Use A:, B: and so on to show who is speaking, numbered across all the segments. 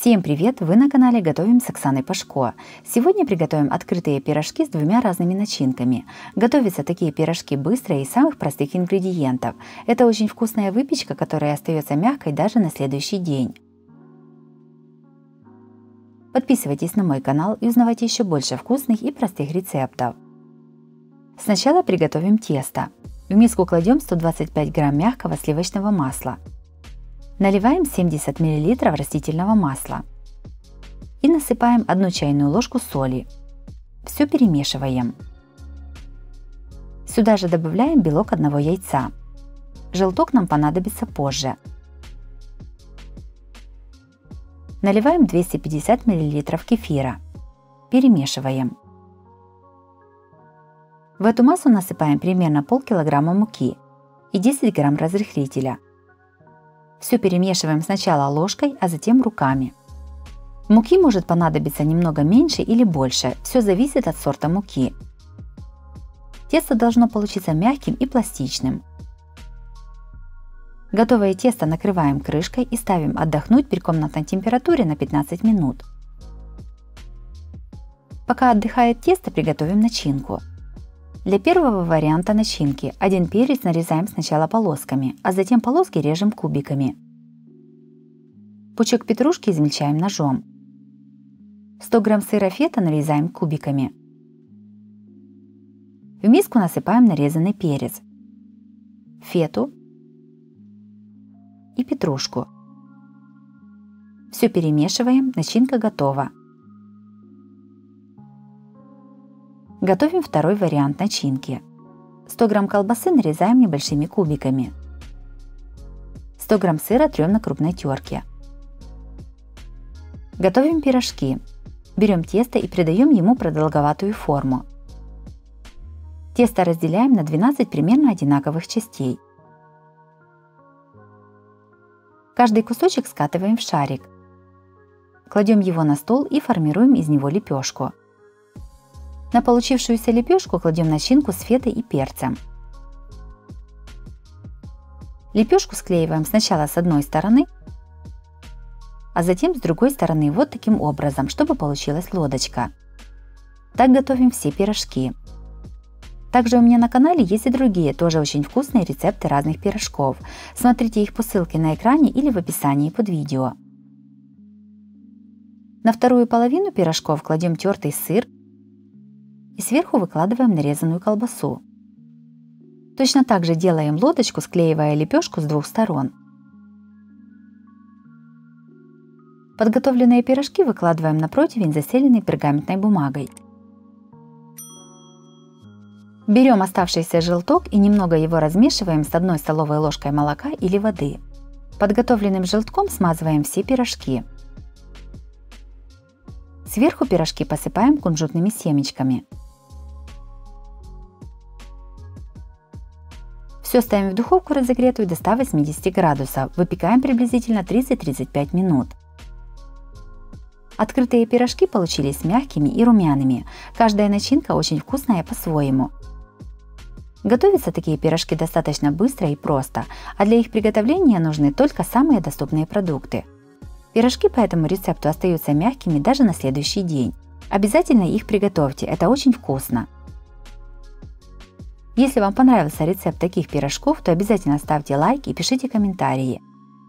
A: Всем привет! Вы на канале Готовим с Оксаной Пашко. Сегодня приготовим открытые пирожки с двумя разными начинками. Готовятся такие пирожки быстро и из самых простых ингредиентов. Это очень вкусная выпечка, которая остается мягкой даже на следующий день. Подписывайтесь на мой канал и узнавайте еще больше вкусных и простых рецептов. Сначала приготовим тесто. В миску кладем 125 грамм мягкого сливочного масла. Наливаем 70 мл растительного масла и насыпаем 1 чайную ложку соли. Все перемешиваем. Сюда же добавляем белок 1 яйца. Желток нам понадобится позже. Наливаем 250 мл кефира. Перемешиваем. В эту массу насыпаем примерно полкилограмма муки и 10 грамм разрыхлителя. Все перемешиваем сначала ложкой, а затем руками. Муки может понадобиться немного меньше или больше, все зависит от сорта муки. Тесто должно получиться мягким и пластичным. Готовое тесто накрываем крышкой и ставим отдохнуть при комнатной температуре на 15 минут. Пока отдыхает тесто, приготовим начинку. Для первого варианта начинки 1 перец нарезаем сначала полосками, а затем полоски режем кубиками. Пучок петрушки измельчаем ножом. 100 грамм сыра фета нарезаем кубиками. В миску насыпаем нарезанный перец, фету и петрушку. Все перемешиваем, начинка готова. Готовим второй вариант начинки. 100 грамм колбасы нарезаем небольшими кубиками. 100 грамм сыра трем на крупной терке. Готовим пирожки. Берем тесто и придаем ему продолговатую форму. Тесто разделяем на 12 примерно одинаковых частей. Каждый кусочек скатываем в шарик. Кладем его на стол и формируем из него лепешку. На получившуюся лепешку кладем начинку с фетой и перцем. Лепешку склеиваем сначала с одной стороны, а затем с другой стороны вот таким образом, чтобы получилась лодочка. Так готовим все пирожки. Также у меня на канале есть и другие, тоже очень вкусные рецепты разных пирожков. Смотрите их по ссылке на экране или в описании под видео. На вторую половину пирожков кладем тертый сыр и сверху выкладываем нарезанную колбасу. Точно так же делаем лодочку, склеивая лепешку с двух сторон. Подготовленные пирожки выкладываем на противень, застеленный пергаментной бумагой. Берем оставшийся желток и немного его размешиваем с 1 столовой ложкой молока или воды. Подготовленным желтком смазываем все пирожки. Сверху пирожки посыпаем кунжутными семечками. Все ставим в духовку разогретую до 180 градусов. Выпекаем приблизительно 30-35 минут. Открытые пирожки получились мягкими и румяными. Каждая начинка очень вкусная по-своему. Готовятся такие пирожки достаточно быстро и просто, а для их приготовления нужны только самые доступные продукты. Пирожки по этому рецепту остаются мягкими даже на следующий день. Обязательно их приготовьте, это очень вкусно. Если вам понравился рецепт таких пирожков, то обязательно ставьте лайк и пишите комментарии.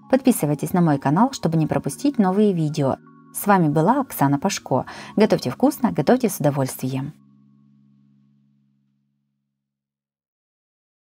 A: Подписывайтесь на мой канал, чтобы не пропустить новые видео. С вами была Оксана Пашко. Готовьте вкусно, готовьте с удовольствием.